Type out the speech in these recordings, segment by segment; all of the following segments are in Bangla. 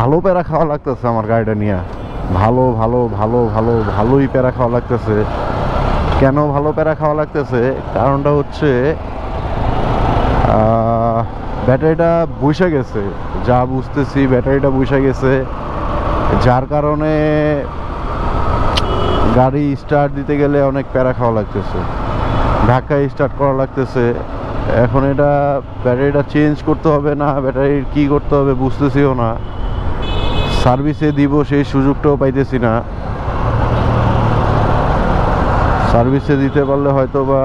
ভালো প্যারা খাওয়া লাগতেছে আমার গাড়িটা নিয়ে, ভালোই প্যারা খাওয়া লাগতেছে। কেন ভালো প্যারা খাওয়া লাগতেছে? কারণটা হচ্ছে ব্যাটারিটা বসে গেছে, যা বুঝতেছি ব্যাটারিটা বসে গেছে, যার কারণে গাড়ি স্টার্ট দিতে গেলে অনেক প্যারা খাওয়া লাগতেছে, ধাক্কায় স্টার্ট করা লাগতেছে। এখন এটা ব্যাটারিটা চেঞ্জ করতে হবে না ব্যাটারির কি করতে হবে বুঝতেছিও না, সার্ভিসে দিব সেই সুযোগটাও পাইতেছি না। সার্ভিসে দিতে পারলে হয়তো বা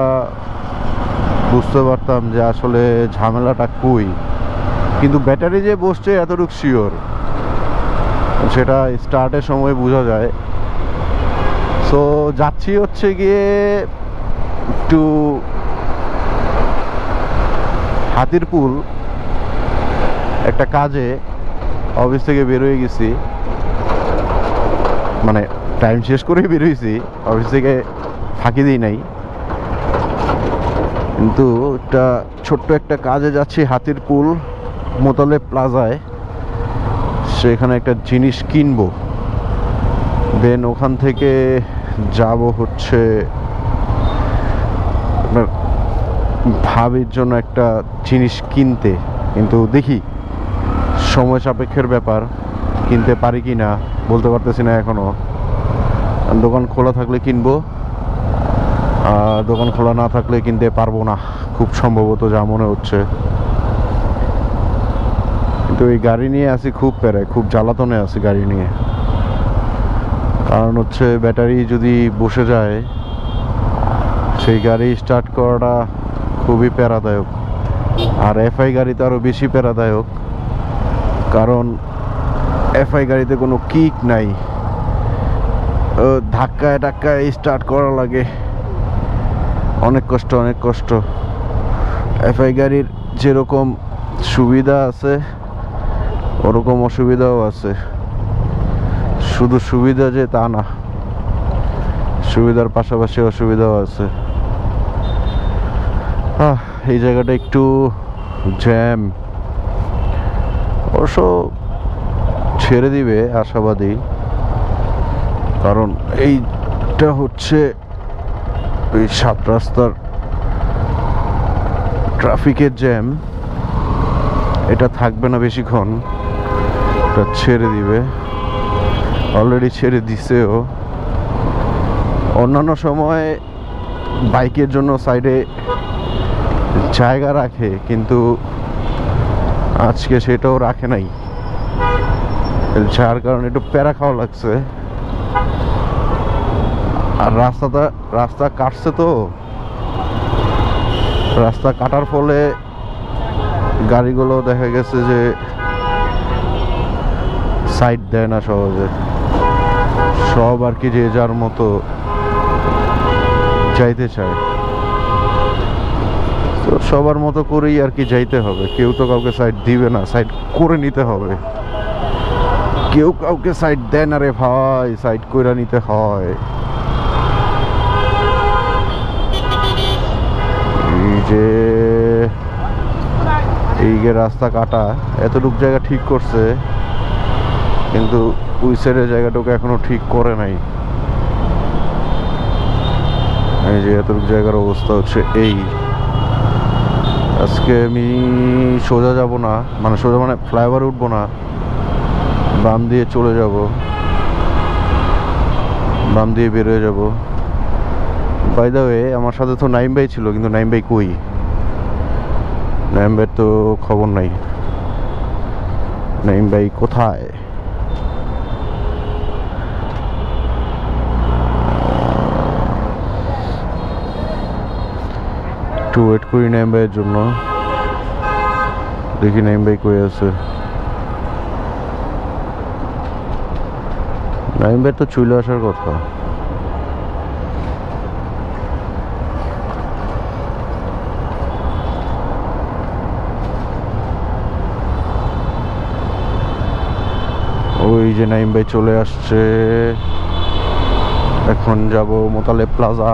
বুঝতে পারতাম যে আসলে ঝামেলাটা কই, কিন্তু ব্যাটারি যে বসছে এতটুকু শিওর, সেটা স্টার্টের সময় বোঝা যায়। সো যাচ্ছি হচ্ছে গিয়ে একটু হাতিরপুল একটা কাজে, অফিস থেকে বের হয়ে গেছি, মানে টাইম শেষ করেই বের হয়েছি, অফিস থেকে ফাঁকি দিই নাই, কিন্তু একটা ছোট্ট একটা কাজে যাচ্ছি হাতিরপুল মোতালেব প্লাজায়। সেখানে একটা জিনিস কিনবো, দেন ওখান থেকে যাব হচ্ছে আপনার ভাবির জন্য একটা জিনিস কিনতে, কিন্তু দেখি সময় সাপেক্ষের ব্যাপার, কিনতে পারি কি না বলতে পারতেছি না এখনো। দোকান খোলা থাকলে কিনবো, আর দোকান খোলা না থাকলে কিনতে পারবো না খুব সম্ভবত, যা মনে হচ্ছে। কিন্তু এই গাড়ি নিয়ে আছি খুব প্যারায়, খুব জ্বালাতনে আছি গাড়ি নিয়ে। কারণ হচ্ছে ব্যাটারি যদি বসে যায় সেই গাড়ি স্টার্ট করাটা খুবই প্যারাদায়ক, আর এফআই গাড়িতে আরও বেশি প্যারাদায়ক, কারণ এফআই গাড়িতে কোনো কিক নাই, ধাক্কায় টাক্কায় স্টার্ট করা লাগে, অনেক কষ্ট। এফআই গাড়ির যেরকম সুবিধা আছে ওরকম অসুবিধাও আছে, শুধু সুবিধা যে তা না, সুবিধার পাশাপাশি অসুবিধাও আছে। এই জায়গাটা একটু জ্যাম, অবশ্য ছেড়ে দিবে আশাবাদী, কারণ এইটা হচ্ছে ওই 7 রাস্তার ট্রাফিকের জ্যাম, এটা থাকবে না বেশিক্ষণ, এটা ছেড়ে দিবে, অলরেডি ছেড়ে দিছেও। অন্যান্য সময় বাইকের জন্য সাইডে জায়গা রাখে, কিন্তু আজকে সেটাও রাখে নাই, যার কারণে একটু প্যারা খাওয়া লাগছে। আর রাস্তা কাটছে, তো রাস্তা কাটার ফলে গাড়িগুলো দেখা গেছে যে সাইড দেয় না সহজে, সব আর কি যে যার মতো যাইতে চায়, তো সবার মতো করেই আর কি যাইতে হবে, কেউ তো কাউকে সাইড দিবে না, সাইড করে নিতে হবে। কেউ কাউকে সাইড দেয় না রে ভাই, সাইড করে নিতে হয়। এই যে রাস্তা কাটা, এতটুক জায়গা ঠিক করছে, কিন্তু ওই সাইডের জায়গাটুকু এখনো ঠিক করে নাই। এই যে এতটুকু জায়গার অবস্থা হচ্ছে এই। আজকে আমি সোজা যাব না, মানে সোজা মানে ফ্লাইওভার উঠবো না, বাম দিয়ে চলে যাব, বাম দিয়ে বেরোয় যাব। বাই দ্য ওয়ে, আমার সাথে তো নাইম ভাই ছিল, কিন্তু নাইম ভাই কই? নাইম ভাইয়ের তো খবর নাই, নাইম ভাই কোথায়? একটু ওয়েট করি নাইম ভাইয়ের জন্য, দেখি নাইম ভাই কই আছে। নাইম ভাই তো চলে আসার কথা। ওই যে নাইম ভাই চলে আসছে, এখন যাব মোতালেব প্লাজা।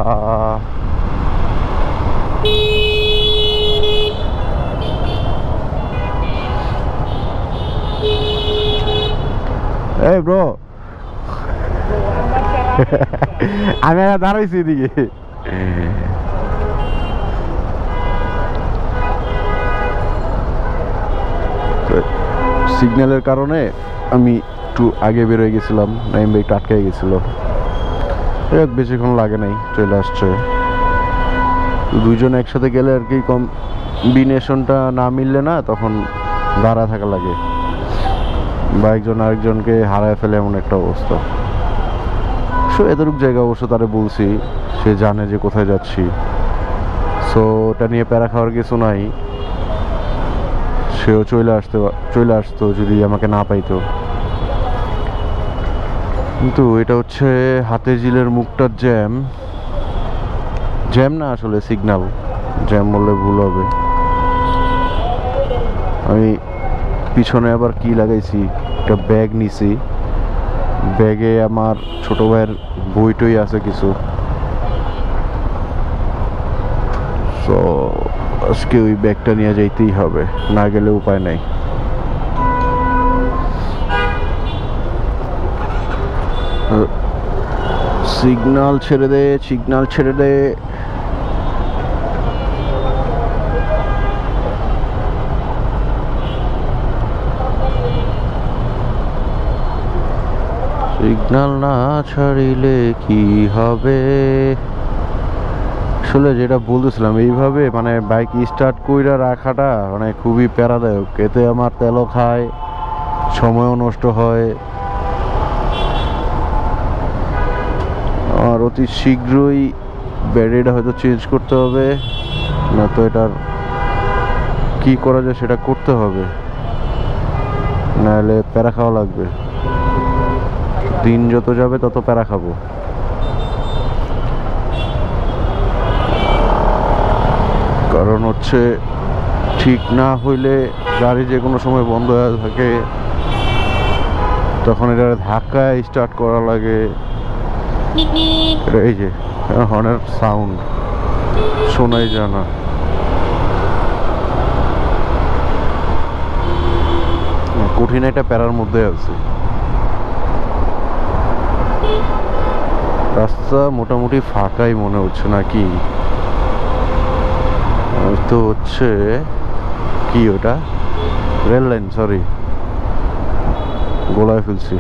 এই ব্রো আমি দাঁড়াইছি এদিকে সিগন্যালের কারণে আমি একটু আগে বেরোয় গেছিলাম, নাইম ভাই একটু আটকে গেছিল, বেশিক্ষণ লাগে নাই, চলে আসছে। দুইজন একসাথে গেলে আর কি কম্বিনেশনটা না মিললে না তখন দাঁড়া থাকা লাগে, বা একজন আরেকজনকে হারায় ফেলে এমন একটা অবস্থা। সো এতটুক জায়গা অবশ্য তারে বলছি, সে জানে যে কোথায় যাচ্ছি, সো ওটা নিয়ে প্যারা খাওয়ার কিছু নাই। সেও চলে আসতো যদি আমাকে না পাইতো। কিন্তু এটা হচ্ছে হাতিঝিলের মুখটার জ্যাম না, আসলে সিগন্যাল জ্যাম বললে ভুল হবে। আমি পিছনে আবার কি লাগাইছি, একটা ব্যাগ নিছি, ব্যাগে আমার ছোট ভাইয়ের বই টই আছে কিছু, সো আজকে ওই ব্যাগটা নিয়ে যাইতেই হবে, না গেলে উপায় নাই। সিগন্যাল ছেড়ে দে, সিগন্যাল ছেড়ে দে। সিগন্যাল না ছাড়িলে কি হবে? আসলে যেটা বলতেছিলাম, এইভাবে মানে বাইক স্টার্ট কইরা রাখাটা মানে খুবই প্যারাদায়ক। এতে আমার তেলও খায়, সময়ও নষ্ট হয়, আর অতি শীঘ্রই ব্যাটারিটা হয়তো চেঞ্জ করতে হবে, না তো এটার কি করা যায় সেটা করতে হবে, নাহলে প্যারা খাওয়া লাগবে। দিন যত যাবে তত প্যারা খাবো। কারণ হচ্ছে ঠিক না হইলে গাড়ি যে কোনো সময় বন্ধ হয়ে থাকে, তখন এটা ধাক্কায় স্টার্ট করা লাগে। এই যে হর্নের সাউন্ড শোনাই যায় না। কঠিন একটা প্যারার মধ্যে আছে। রাস্তা মোটামুটি ফাঁকাই মনে হচ্ছে নাকি, তো হচ্ছে কি ওটা রেল লাইন, সরি গোলায় ফেলছি।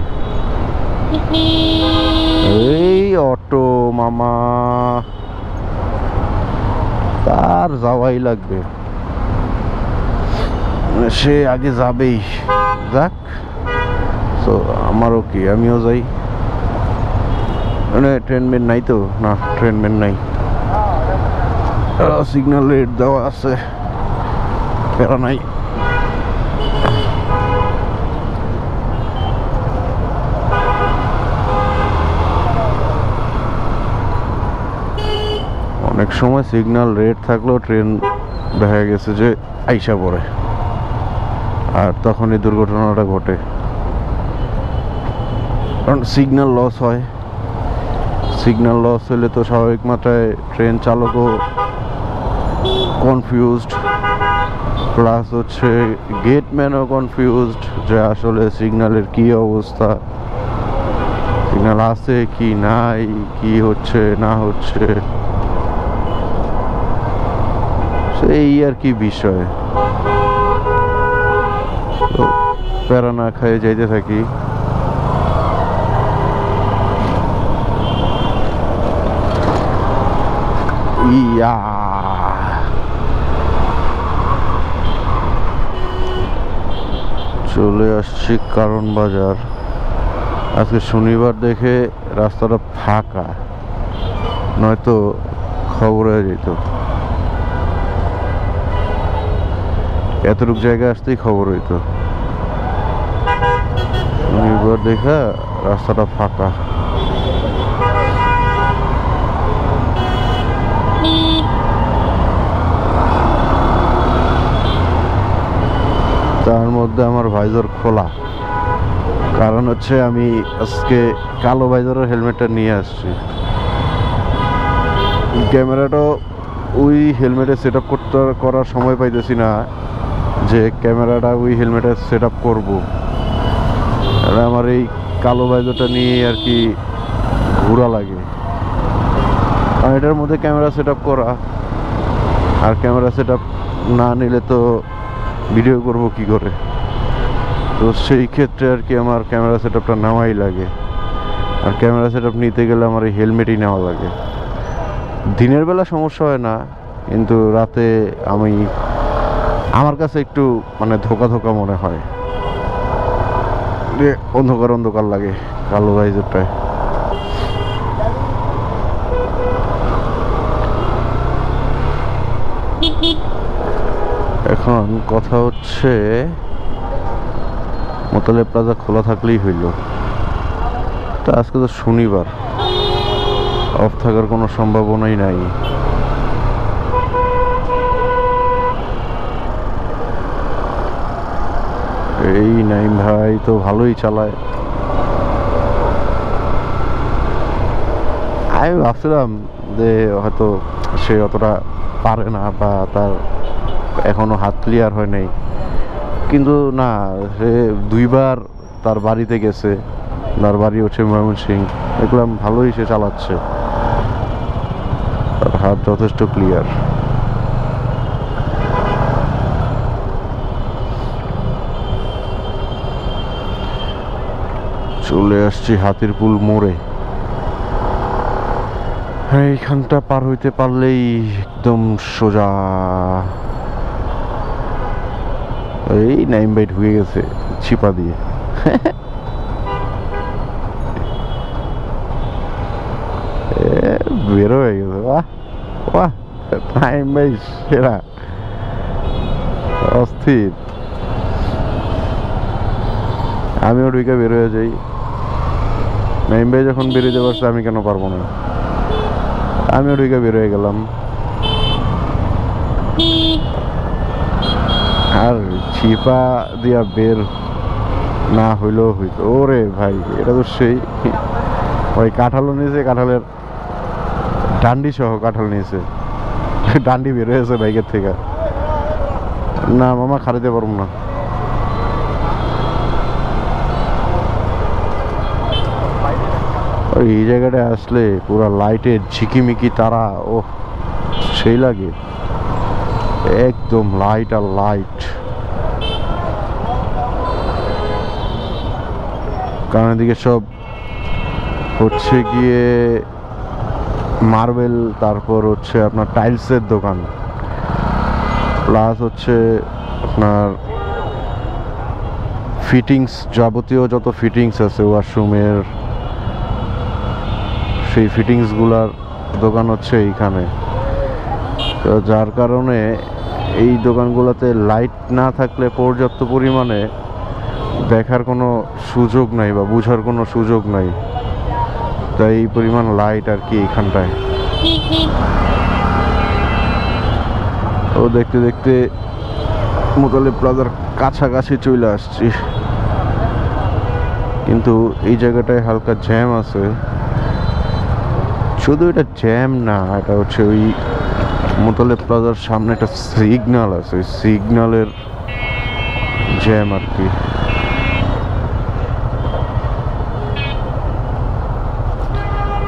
এই অটো মামা, তার যাওয়াই লাগবে, সে আগে যাবেই, যাক। তো আমারও কি, আমিও যাই। মানে ট্রেন মেন নাই তো, না ট্রেন মেন নাই, সিগন্যাল রেট দেওয়া আছে, প্যারা নাই। অনেক সময় সিগন্যাল রেড থাকলেও ট্রেন দেখা গেছে যে আইসা পড়ে, আর তখনই দুর্ঘটনাটা ঘটে, কারণ সিগন্যাল লস হয়। সিগন্যাল লস হলে তো স্বাভাবিক মাত্রায় ট্রেন চালকও কনফিউজড, প্লাস হচ্ছে গেটম্যানও কনফিউজড যে আসলে সিগন্যালের কি অবস্থা, সিগন্যাল আছে কি নাই, কি হচ্ছে না হচ্ছে, এই আর কি বিষয়। তো প্যারা না খাইয়ে যাইতে থাকি। ইয়া চলে আসছি কারণ বাজার। আজকে শনিবার দেখে রাস্তাটা ফাঁকা, নয়তো খবর হয়ে যেত। এতটুক জায়গায় আসতেই খবর হইতো। শনিবার দেখা রাস্তাটা ফাঁকা। তার মধ্যে আমার ভাইজার খোলা, কারণ হচ্ছে আমি আজকে কালো ভাইজারের হেলমেটটা নিয়ে আসছি। ক্যামেরাটাও ওই হেলমেটে সেট আপ করার সময় পাইতেছি না যে ক্যামেরাটা ওই হেলমেটে সেট আপ করবো। আমার এই কালো বাইজোটা নিয়ে আর কি ঘোরা লাগে। আর এটার মধ্যে ক্যামেরা সেট আপ করা, আর ক্যামেরা সেট আপ না নিলে তো ভিডিও করব কি করে, তো সেই ক্ষেত্রে আর কি আমার ক্যামেরা সেট আপটা নেওয়াই লাগে। আর ক্যামেরা সেট আপ নিতে গেলে আমার এই হেলমেটই নেওয়া লাগে। দিনের বেলা সমস্যা হয় না, কিন্তু রাতে আমার কাছে একটু মানে ধোকা ধোকা মনে হয়, অন্ধকার অন্ধকার লাগে কালো ভাইজারটায়। এখন কথা হচ্ছে মোতালেব প্লাজা খোলা থাকলেই হইল। তা আজকে তো শনিবার, অফ থাকার কোনো সম্ভাবনাই নাই। এই নাইম ভাই তো ভালোই চালায়। আমি ভাবছিলাম যে হয়তো সে অতটা পারে না বা তার এখনো হাত ক্লিয়ার হয় নাই, কিন্তু না, সে 2বার তার বাড়িতে গেছে, তার বাড়ি হচ্ছে ময়মনসিংহ, দেখলাম ভালোই সে চালাচ্ছে, তার হাত যথেষ্ট ক্লিয়ার। চলে আসছি হাতিরপুল মোড়ে। হ্যাঁ, এইখানটা পার হইতে পারলেই একদম সোজা। এই নাইম ভাই ঢুকে গেছে চিপা দিয়ে। বের হয়ে গেছে, বাহ বাহ, নাইম ভাই সেরা, অস্থির। আমিও ঢুকে বের হয়ে যাই। নাইম ভাই যখন বেরোতে পারছে, আমি কেন পারবো না? আমিও ঢুকে বের হয়ে গেলাম। আর চিপা দিয়া বের না হইলেও হইতো। ওরে ভাই, এটা তো সেই ওই কাঁঠালও নিয়েছে, কাঁঠালের ডান্ডি সহ কাঁঠাল নিয়েছে, ডান্ডি বের হয়েছে বাইকের থেকে। না মামা, খাড়িতে পারবো না। এই জায়গাটা আসলে পুরো লাইটের ঝিকিমিকি তারা, ও সেই লাগে, একদম লাইট আর লাইট। কারণ এদিকে সব হচ্ছে গিয়ে মার্বেল, তারপর হচ্ছে আপনার টাইলসের দোকান, প্লাস হচ্ছে আপনার ফিটিংস, যাবতীয় যত ফিটিংস আছে ওয়াশরুমের, সেই ফিটিংসগুলার দোকান হচ্ছে এইখানে। তো যার কারণে এই দোকানগুলোতে লাইট না থাকলে পর্যাপ্ত পরিমাণে দেখার কোনো সুযোগ নাই বা বোঝার কোনো সুযোগ নাই, তাই এই পরিমাণ লাইট আর কি এইখানটায়। ও দেখতে দেখতে মোতালেব প্লাজার কাছাকাছি চলে আসছি, কিন্তু এই জায়গাটায় হালকা জ্যাম আছে। শুধু এটা জ্যাম না, এটা হচ্ছে ওই মোতালেব প্লাজার সামনে একটা সিগন্যাল আছে, ওই সিগন্যালের জ্যাম আর কি।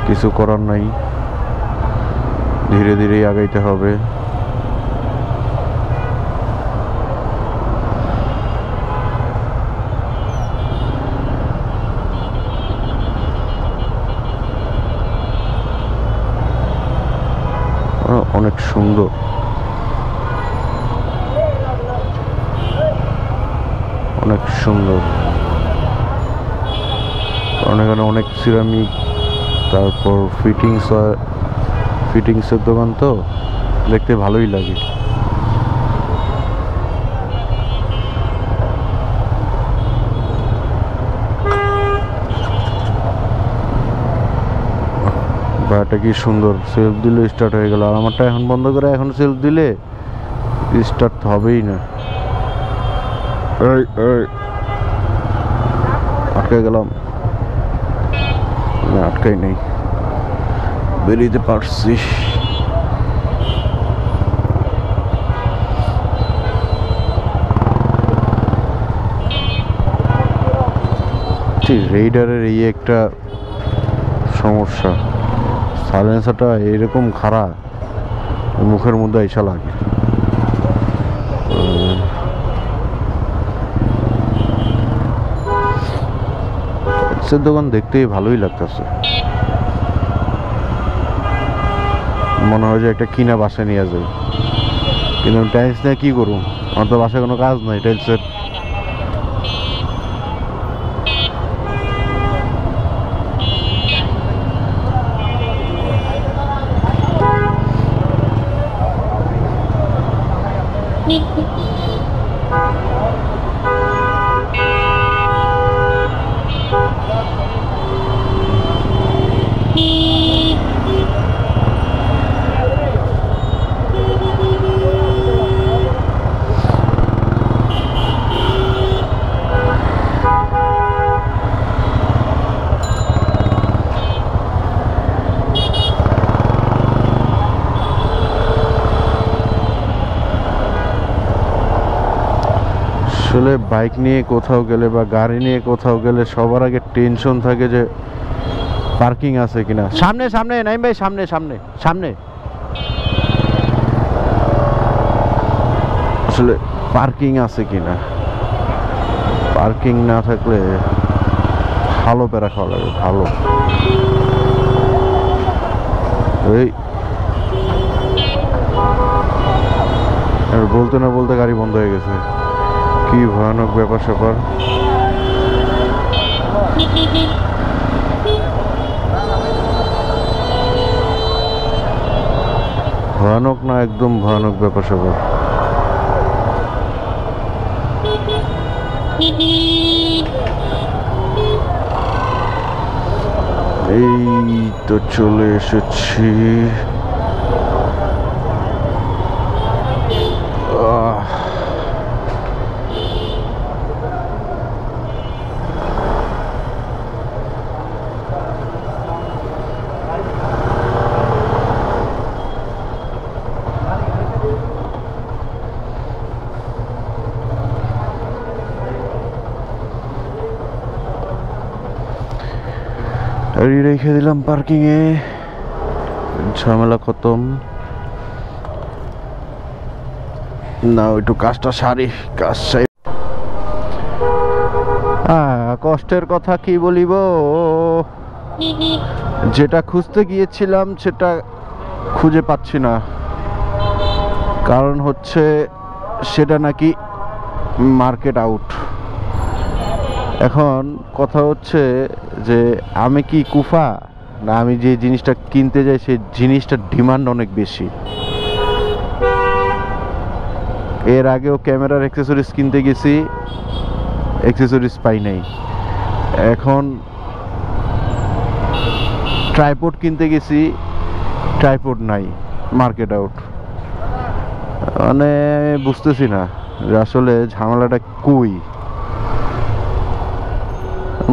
কিছু করার নাই, ধীরে ধীরে আগাইতে হবে। অনেক সুন্দর, অনেক সুন্দর। কারণ এখানে অনেক সিরামিক, তারপর ফিটিংসের দোকান, তো দেখতে ভালোই লাগে। এটা কি সুন্দর, সেলফ দিলে স্টার্ট হয়ে গেল। আর আমারটা এখন বন্ধ করে এখন সেলফ দিলে স্টার্ট হবেই না। আটকে গেলাম, না আটকাই নেই, বেরিয়ে পারছি। রেইডারের এই একটা সমস্যা, সাইলেন্সারটা এরকম খারাপ, মুখের মধ্যে আইসা লাগে। দোকান দেখতেই ভালোই লাগতেছে, মনে হয় যে একটা কিনা বাসায় নিয়ে যাই, কিন্তু টাইলস নিয়ে কি করুম, আমার তো বাসায় কোনো কাজ নাই টাইলসের। আসলে বাইক নিয়ে কোথাও গেলে বা গাড়ি নিয়ে কোথাও গেলে সবার আগে টেনশন থাকে যে পার্কিং আছে কিনা। সামনে সামনে নাইম ভাই, সামনে সামনে সামনে। আসলে পার্কিং আছে কিনা, পার্কিং না থাকলে ভালো প্যারা খাওয়া লাগে, ভালো। এই বলতে না বলতে গাড়ি বন্ধ হয়ে গেছে, কি ভয়ানক ব্যাপার স্যাপার। ভয়ানক না, একদম ভয়ানক ব্যাপার স্যাপার। এই তো চলে এসেছি। রেখে দিলাম পার্কিং এ, ঝামেলা খতম। না একটু কাজটা সারি, কাজ সারি। কষ্টের কথা কি বলিব, যেটা খুঁজতে গিয়েছিলাম সেটা খুঁজে পাচ্ছি না। কারণ হচ্ছে সেটা নাকি মার্কেট আউট। এখন কথা হচ্ছে যে আমি কি কুফা, না আমি যে জিনিসটা কিনতে যাই সেই জিনিসটার ডিমান্ড অনেক বেশি। এর আগেও ক্যামেরার অ্যাক্সেসরিজ কিনতে গেছি, অ্যাক্সেসরিজ পাই নাই। এখন ট্রাইপড কিনতে গেছি, ট্রাইপড নাই, মার্কেট আউট। মানে বুঝতেছি না যে আসলে ঝামেলাটা কই।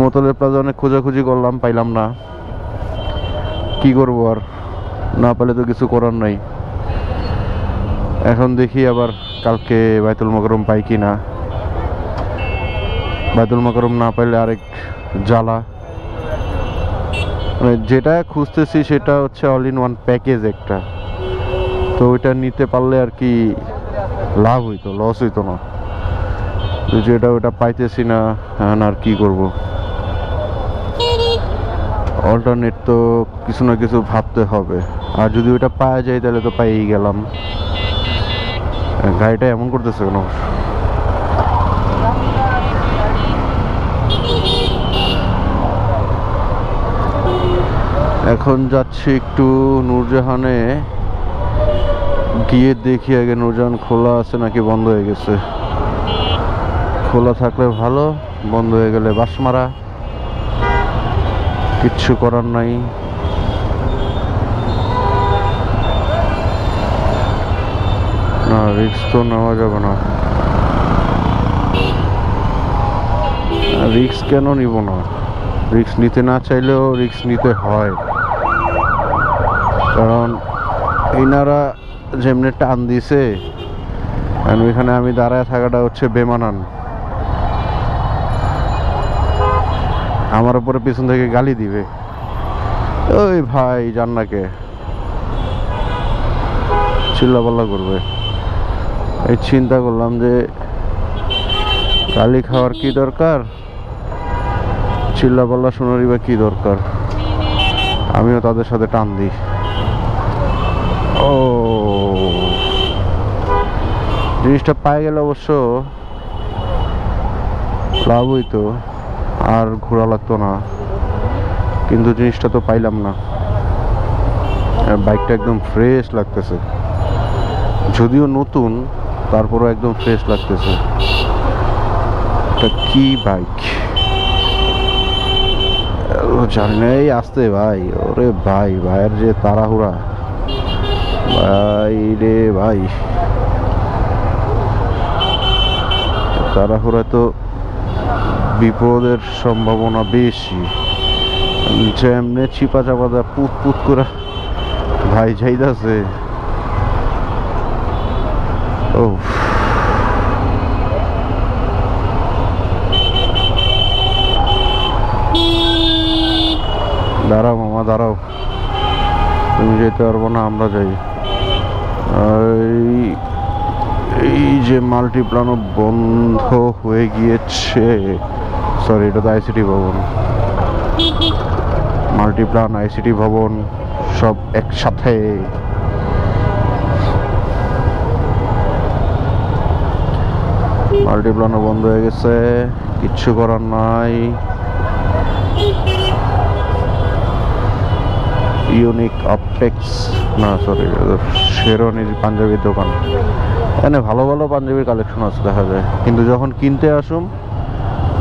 মোতলের প্লাজা অনেক খোঁজাখুঁজি করলাম, পাইলাম না। কি করবো আর, না পেলে তো কিছু করার নাই। এখন দেখি আবার কালকে বাইতুল মোকাররম পাই কি না। বাইতুল মোকাররম না পাইলে আরেক জ্বালা। মানে যেটা খুঁজতেছি সেটা হচ্ছে অল ইন ওয়ান প্যাকেজ একটা, তো ওইটা নিতে পারলে আর কি লাভ হইতো, লস হইতো না। যেটা ওইটা পাইতেছি না, এখন আর কি করব। অল্টারনেট তো কিছু না কিছু ভাবতে হবে, আর যদি ওইটা পাওয়া যায় তাহলে তো পাইই গেলাম। গাড়িটা এমন করতেছে কেন? এখন যাচ্ছি একটু নূরজাহানে গিয়ে দেখি আগে নূরজাহান খোলা আছে নাকি বন্ধ হয়ে গেছে। খোলা থাকলে ভালো, বন্ধ হয়ে গেলে বাস মারা, কিচ্ছু করার নাই। না রিস্ক তো নেওয়া যাবে না। রিস্ক কেন নিব না? রিস্ক নিতে না চাইলেও রিস্ক নিতে হয়, কারণ এনারা যেমনি টান দিছে, এখানে আমি দাঁড়ায় থাকাটা হচ্ছে বেমানান। আমার উপরে পিছন থেকে গালি দিবে। ওই ভাই জান্নাকে চিল্লাপাল্লা করবে। এই চিন্তা করলাম যে গালি খাওয়ার কি দরকার, চিল্লাপাল্লা শোনারই বা কি দরকার, আমিও তাদের সাথে টান দিই। ও জিনিসটা পায়ে গেলে অবশ্য লাভ হইতো, আর ঘোরা লাগতো না, কিন্তু জিনিসটা তো পাইলাম না। বাইকটা একদম ফ্রেশ লাগতেছে, যদিও নতুন, তারপরও একদম ফ্রেশ লাগতেছে। এটা কি বাইক জানি না। এই আসতে ভাই, ওরে ভাই, ভাইয়ের যে তাড়াহুড়া, ভাই রে ভাই, তাড়াহুড়া তো বিপদের সম্ভাবনা বেশি। যেমনে চিপা চাপা দা পুত পুত করে ভাই যাইতাছে। ও দাঁড়াও মামা দাঁড়াও, তুমি যেতে পারবো না, আমরা যাই। এই যে মাল্টিপ্লানও বন্ধ হয়ে গিয়েছে। সরি, এটা তো আইসিটি ভবন। মাল্টিপ্লান, আইসিটি ভবন সব একসাথে। মাল্টিপ্লানও বন্ধ হয়ে গেছে, কিচ্ছু করার নাই। ইউনিক অপটেক্স, না সরি, শেরওয়ানির পাঞ্জাবির দোকান। এখানে ভালো ভালো পাঞ্জাবির কালেকশন আছে দেখা যায়, কিন্তু যখন কিনতে আসুম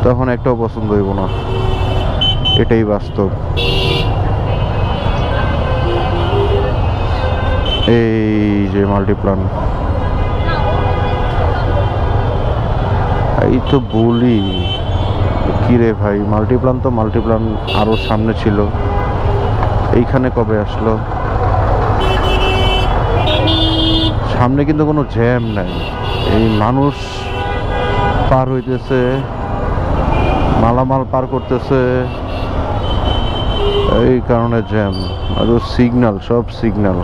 তখন একটাও পছন্দ হইব না, এটাই বাস্তব। এই যে মাল্টিপ্লান, এই তো বলি কি রে ভাই, মাল্টিপ্লান তো মাল্টিপ্লান আরো সামনে ছিল, এইখানে কবে আসলো? সামনে কিন্তু কোনো জ্যাম নাই, এই মানুষ পার হইতেছে, মালামাল পার করতেছে, এই কারণে জ্যাম। আর সিগন্যাল, সব সিগন্যাল,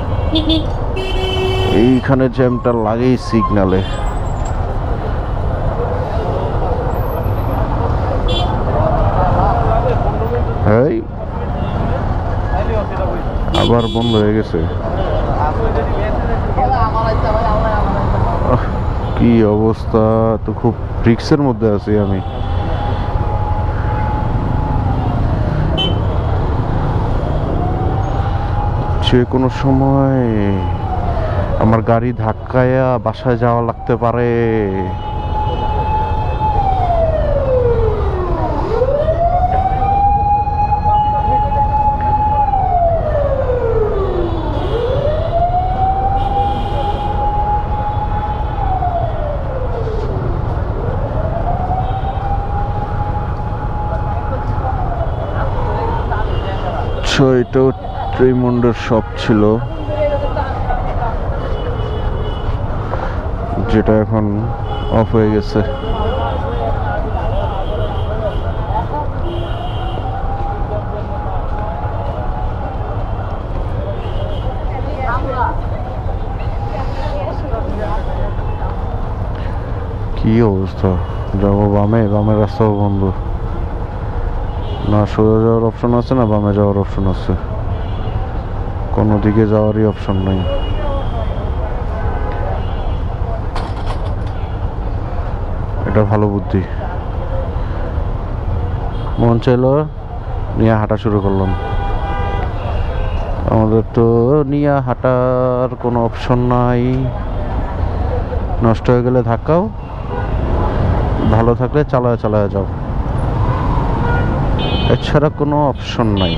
এইখানে জ্যামটা লাগেই সিগন্যালে। এই আবার বন্ধ হয়ে গেছে, কি অবস্থা! তো খুব রিক্সের মধ্যে আছি আমি। যে কোনো সময় আমার গাড়ি ধাক্কায়া বাসায় যাওয়া লাগতে পারে। এটাও ট্রিমন্ডের শপ ছিল, যেটা এখন অফ হয়ে গেছে। কি অবস্থা! যাবো বামে, বামের রাস্তাও বন্ধ, না সোজা যাওয়ার অপশন আছে না বামে যাওয়ার অপশন আছে, কোনো দিকে যাওয়ারই অপশন নাই। এটা ভালো বুদ্ধি, মন চাইলো নিয়ে হাঁটা শুরু করলাম। আমাদের তো নিয়ে হাঁটার কোনো অপশন নাই, নষ্ট হয়ে গেলে ধাক্কাও, ভালো থাকলে চালায় চালায় যাও, এছাড়া কোনো অপশন নাই।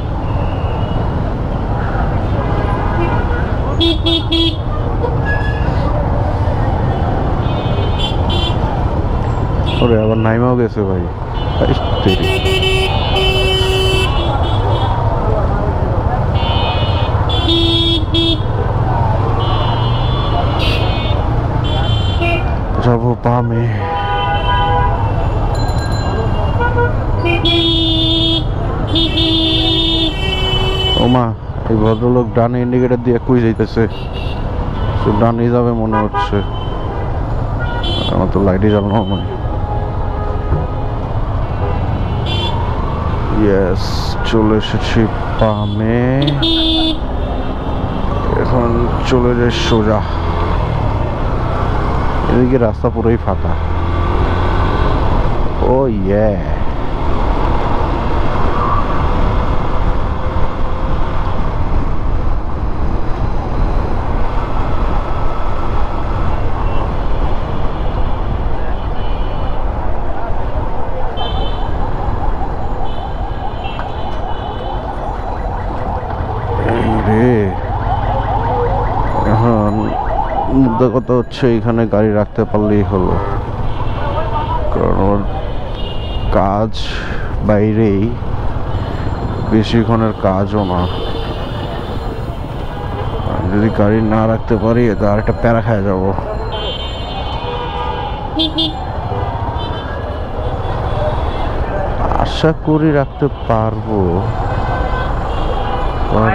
ওরে আবার নাইমাও গেছে ভাই, যাবো বামে। ওমা, এই ভদ্রলোক ডানে ইন্ডিকেটর দিয়ে কই যাইতেছে? ডানে যাবে মনে হচ্ছে, আমার তো লাইটই জ্বালানো নয়। ইয়েস, চলে এসেছি পামে। এখন চলে যাই সোজা। এদিকে রাস্তা পুরোই ফাঁকা। ও ইয়ে, মুদ্রা কথা হচ্ছে এখানে গাড়ি রাখতে পারলেই হলো, কারণ ওর কাজ বাইরেই, বেশিক্ষণের কাজও না। যদি গাড়ি না রাখতে পারি তো আর একটা প্যারা খায় যাবো। আশা করি রাখতে পারবো, কারণ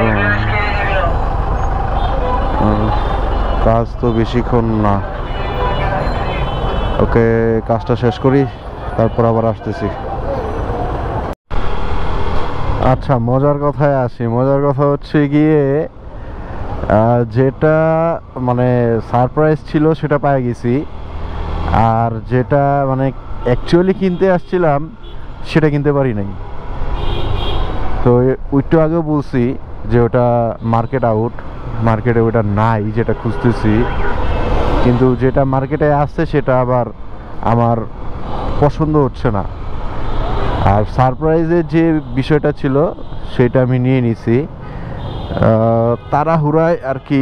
কাজ তো বেশিক্ষণ না। ওকে, কাজটা শেষ করি, তারপর আবার আসতেছি। আচ্ছা, মজার কথায় আসি। মজার কথা হচ্ছে গিয়ে যেটা মানে সারপ্রাইজ ছিল সেটা পেয়ে গেছি, আর যেটা মানে অ্যাকচুয়ালি কিনতে আসছিলাম সেটা কিনতে পারি নাই। তো একটু আগেও বলছি যে ওটা মার্কেট আউট, মার্কেটে ওটা নাই যেটা খুঁজতেছি, কিন্তু যেটা মার্কেটে আসছে সেটা আবার আমার পছন্দ হচ্ছে না। আর সারপ্রাইজের যে বিষয়টা ছিল সেটা আমি নিয়ে নিছি তাড়াহুড়ায় আর কি,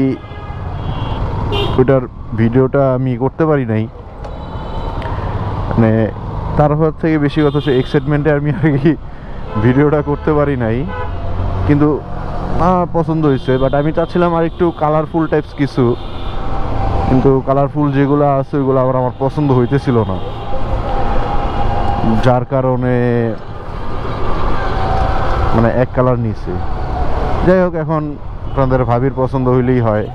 ওটার ভিডিওটা আমি করতে পারি নাই। মানে তাড়াহুড়ার থেকে বেশি কথা হচ্ছে এক্সাইটমেন্টে আমি আর কি ভিডিওটা করতে পারি নাই, কিন্তু পছন্দ হয়েছে। বাট আমি চাচ্ছিলাম আর একটু কালারফুল টাইপস কিছু, কিন্তু কালারফুল যেগুলো আছে ওইগুলো আবার আমার পছন্দ হইতেছিল না, যার কারণে মানে এক কালার নিয়েছি। যাই হোক, এখন আপনাদের ভাবির পছন্দ হইলেই হয়।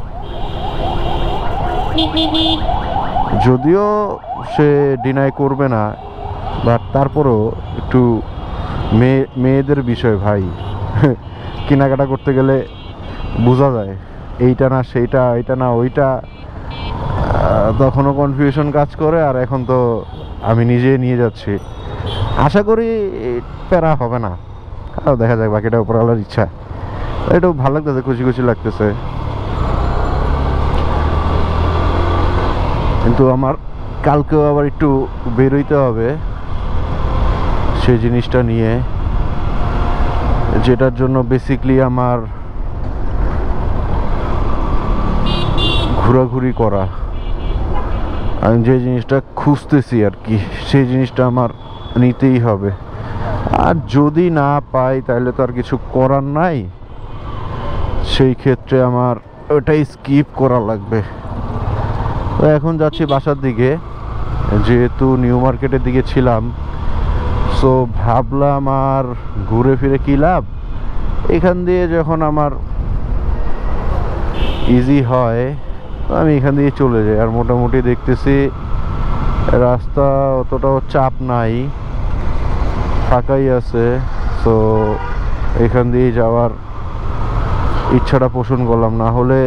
যদিও সে ডিনাই করবে না, বাট তারপরও একটু মেয়েদের বিষয় ভাই, কেনাকাটা করতে গেলে বোঝা যায় এইটা না সেইটা, এইটা না ওইটা, তখনও কনফিউশন কাজ করে। আর এখন তো আমি নিজে নিয়ে যাচ্ছি, আশা করি প্যারা হবে না। আর দেখা যাক, বাকিটা উপরওয়ালার ইচ্ছা। এটাও ভালো লাগতেছে, খুশি খুশি লাগতেছে। কিন্তু আমার কালকেও আবার একটু বেরোইতে হবে সেই জিনিসটা নিয়ে, যেটার জন্য বেসিকলি আমার ঘোরাঘুরি করা। আমি যে জিনিসটা খুঁজতেছি আর কি, সেই জিনিসটা আমার নিতেই হবে। আর যদি না পাই তাহলে তো আর কিছু করার নাই, সেই ক্ষেত্রে আমার ওটাই স্কিপ করা লাগবে। তো এখন যাচ্ছি বাসার দিকে, যেহেতু নিউ মার্কেটের দিকে ছিলাম, সো ভাবলাম আর ঘুরে ফিরে কী লাভ, এখান দিয়ে যখন আমার ইজি হয় আমি এখান দিয়ে চলে যাই। আর মোটামুটি দেখতেছি রাস্তা অতটাও চাপ নাই, ফাঁকাই আছে। সো এখান দিয়ে যাওয়ার ইচ্ছাটা পোষণ করলাম, না হলে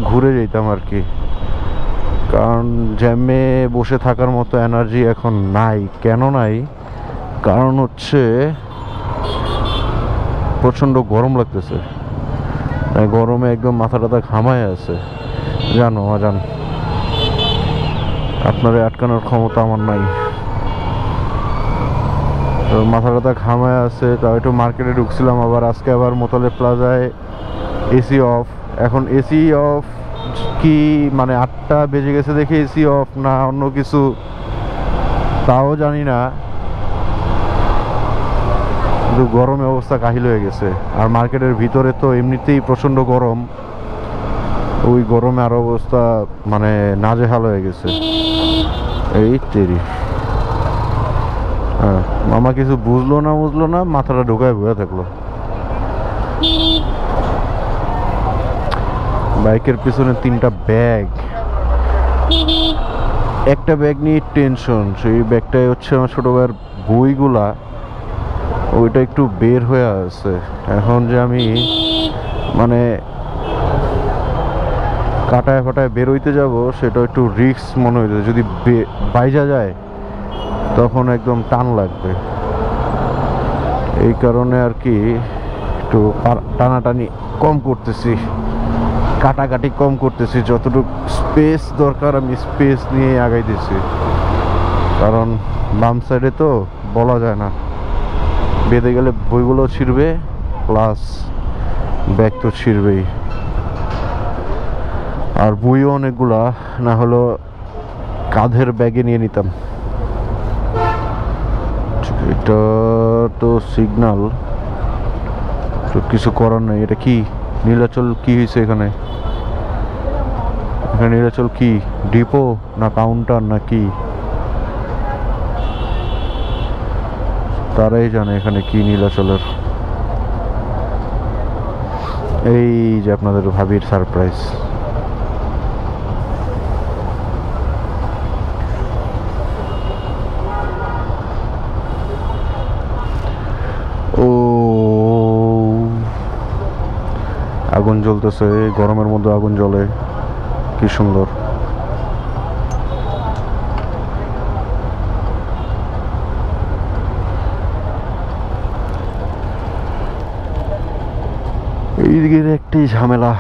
ঘুরে যেতাম আর কি। কারণ জ্যামে বসে থাকার মতো এনার্জি এখন নাই। কেন নাই? কারণ হচ্ছে প্রচণ্ড গরম লাগতেছে, গরমে একদম মাথা টাথা ঘামায় আছে। জানো জান, আপনারা আটকানোর ক্ষমতা আমার নাই। তো মাথা টাথা ঘামায় আছে, তাও একটু মার্কেটে ঢুকছিলাম। আবার আজকে আবার মোতালেব প্লাজায় এসি অফ। এখন এসি অফ কি মানে 8টা বেজে গেছে দেখে এসি অফ, না অন্য কিছু তাও জানি না, কিন্তু গরমে অবস্থা কাহিল হয়ে গেছে। আর মার্কেটের ভিতরে তো এমনিতেই প্রচণ্ড গরম, ওই গরমে আরো অবস্থা মানে নাজেহাল হয়ে গেছে। এই তেরি, মামা কিছু বুঝলো না মাথাটা ঢুকায় বয়ে থাকলো। বাইকের পিছনে 3টা ব্যাগ, একটা ব্যাগ নিয়ে টেনশন। সেই ব্যাগটাই হচ্ছে আমার ছোট ভাইয়ের বইগুলা, ওইটা একটু বের হয়ে আছে। এখন যে আমি মানে কাটায় ফাটায় বের হইতে যাব, সেটা একটু রিস্ক মনে হইতেছে। যদি বাইজা যায় তখন একদম টান লাগবে, এই কারণে আর কি একটু টানাটানি কম করতেছি, কাটাকাটি কম করতেছি। যতটুকু স্পেস দরকার আমি স্পেস নিয়ে আগাইতেছি, কারণ বাম সাইডে তো বলা যায় না, বেঁধে গেলে বইগুলো ছিঁড়বে, প্লাস ব্যাগ তো ছিঁড়বেই। আর বইও অনেকগুলা, না হলো কাঁধের ব্যাগে নিয়ে নিতাম। এটা তো সিগন্যাল, তো কিছু করার নাই। এটা কি নীলাচল? কি হয়েছে এখানে? এখানে নীলাচল কি ডিপো না কাউন্টার না কি, তারাই জানে এখানে কি নীলাচলের। এই যে আপনাদের ভাবির সারপ্রাইজ। ও আগুন জ্বলতেছে, গরমের মধ্যে আগুন জ্বলে, কি সুন্দর। এই দিকের একটি ঝামেলা,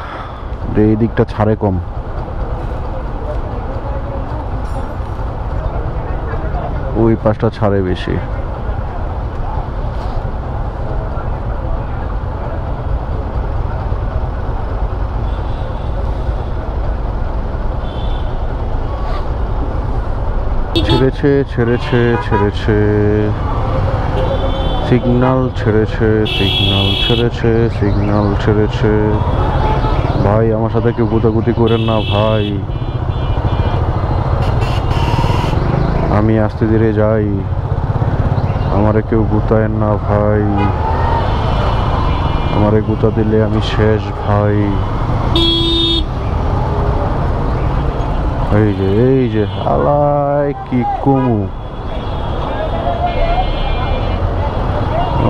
এই দিকটা ছাড়ে কম। ওই পাশটা ছাড়ে বেশি। ছেড়েছে ছেড়েছে ছেড়েছে সিগন্যাল ছেড়েছে, সিগন্যাল ছেড়েছে, সিগন্যাল ছেড়েছে। ভাই আমার সাথে কেউ গুতাগুতি করেন না ভাই, আমি আস্তে ধীরে যাই, আমারে কেউ গুতায়েন না ভাই, আমারে গুতা দিলে আমি শেষ ভাই। এই যে আলাই কি কমু,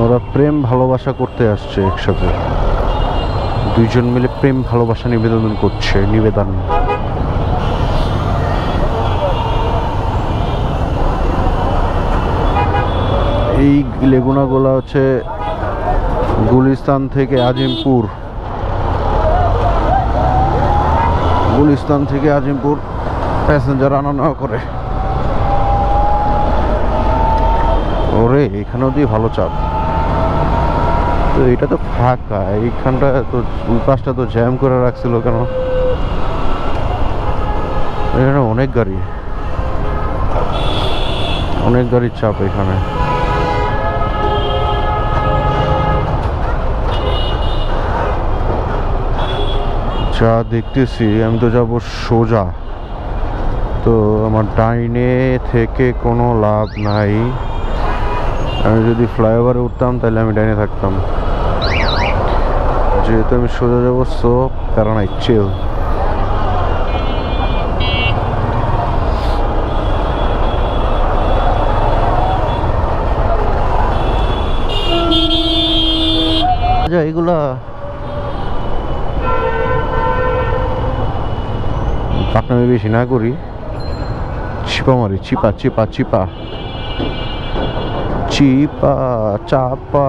ওরা প্রেম ভালোবাসা করতে আসছে একসাথে, দুইজন মিলে প্রেম ভালোবাসা নিবেদন করছে, নিবেদন। এই লেগুনাগুলা হচ্ছে গুলিস্তান থেকে আজিমপুর, গুলিস্তান থেকে আজিমপুর প্যাসেঞ্জার আনা নেওয়া করে। ওরে এখানেও দিয়ে ভালো চাপ, তো এটা তো ফাঁকা, এইখানটা তো ওই পাশটা তো জ্যাম করে রাখছিল কেন? এখানে অনেক গাড়ি, অনেক গাড়ির চাপ এখানে। যা দেখতেছি আমি তো যাব সোজা, তো আমার ডাইনে থেকে কোনো লাভ নাই। আমি যদি ফ্লাইওভারে উঠতাম তাহলে আমি ডাইনে থাকতাম, যেহেতু আমি সোজা যাবো সো কারণ চিল। এগুলা পাকনামি বেশি না করি, চিপা মারি, চিপা চিপা চিপা চিপা চাপা।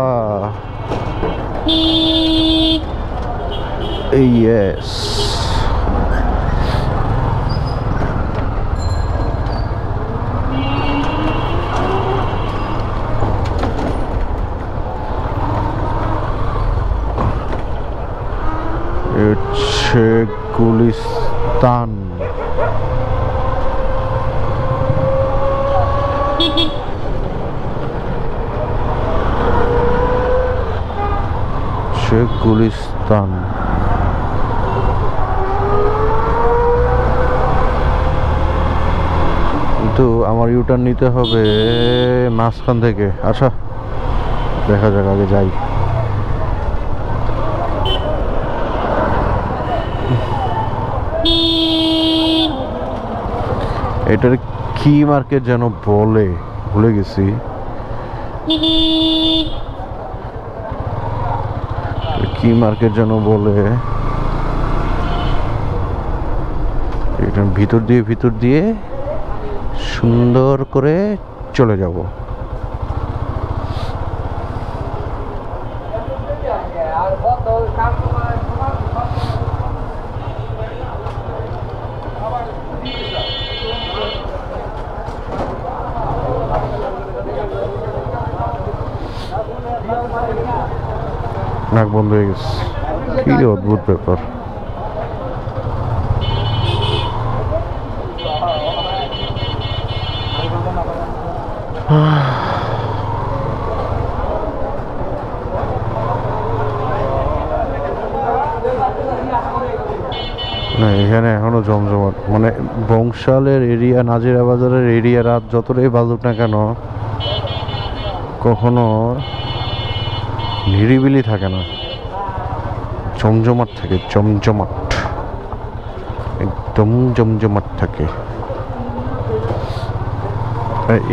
ইয়েস, হচ্ছে গুলিস্তান। গুলিস্তান কিন্তু আমার ইউটার্ন নিতে হবে মাঝখান থেকে। আচ্ছা দেখা যাক, আগে যাই। এটার কি মার্কেট যেন বলে, ভুলে গেছি। কি মার্কেট যেন বলে, এটার ভিতর দিয়ে সুন্দর করে চলে যাব। নাক বন্ধ হয়ে গেছে, কি অদ্ভুত ব্যাপার। না, এখানে এখনো জমজমাট, মানে বংশালের এরিয়া, নাজিরা বাজারের এরিয়া রাত যতটাই বাজুক না কেন, কখনো নিরিবিলি থাকে না, জমজমাট থাকে, জমজমাট, একদম জমজমাট থাকে।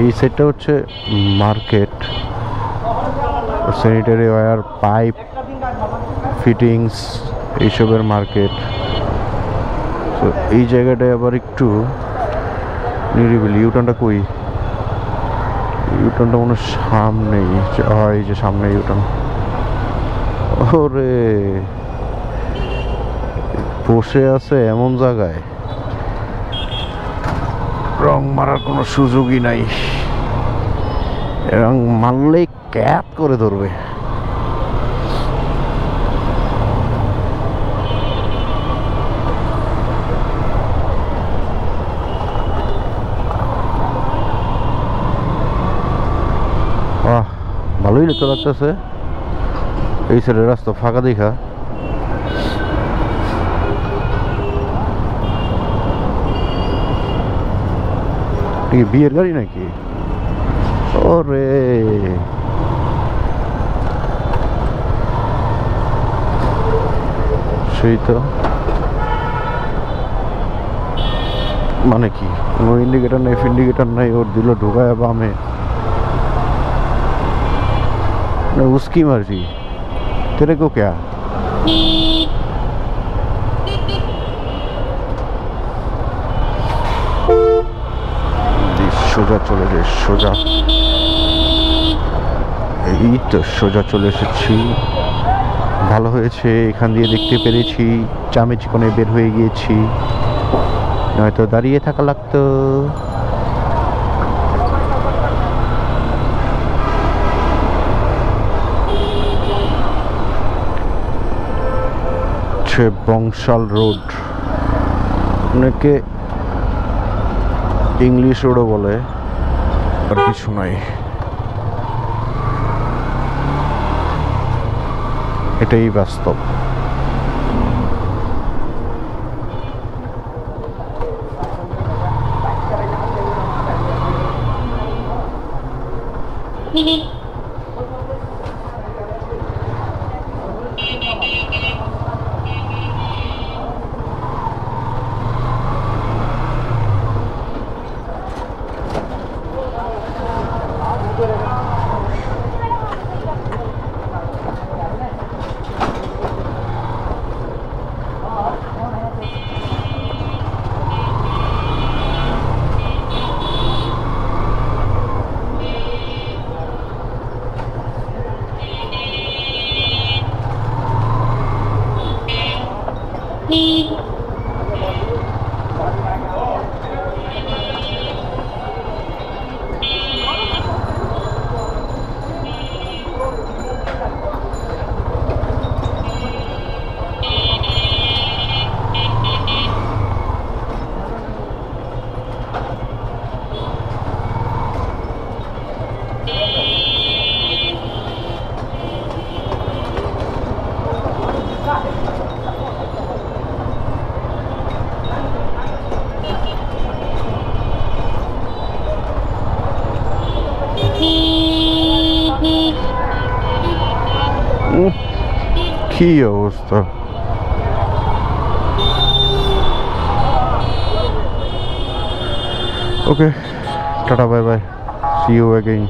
এই সাইডটা হচ্ছে market, sanitary wire, pipe fittings এইসবের মার্কেট। তো এই জায়গাটায় আবার একটু নিরিবিলি। ইউটার্নটা কই? ইউটার্নটা মনে সামনেই, এই যে সামনে ইউটার্ন। ওরে, বসে আছে এমন জায়গায় রং মারার কোনো সুযোগই নাই, রং মারলেই ক্যাপ করে ধরবে। ভালোই দেখতে লাগতেছে, এই সাইডের রাস্তা ফাঁকা দেখা। বিয়ের গাড়ি নাকি? ওরে, সেই তো। মানে কি, কোনো ইন্ডিকেটার নাই, ফিন্ডিকেটার নাই, ওর দিল ঢুকায় বামে। उसकी मर्जी, तेरे को क्या? সোজা চলে যায়, সোজা। এই তো সোজা চলে এসেছি, ভালো হয়েছে এখান দিয়ে দেখতে পেরেছি, চামচ কোণে বের হয়ে গিয়েছি, নয়তো দাঁড়িয়ে থাকা লাগতো। বংশাল রোড, অনেকে ইংলিশ রোডও বলে, আর কিছু নাই, এটাই বাস্তব। কি অবস্থা! Okay, tata, bye bye, see you again.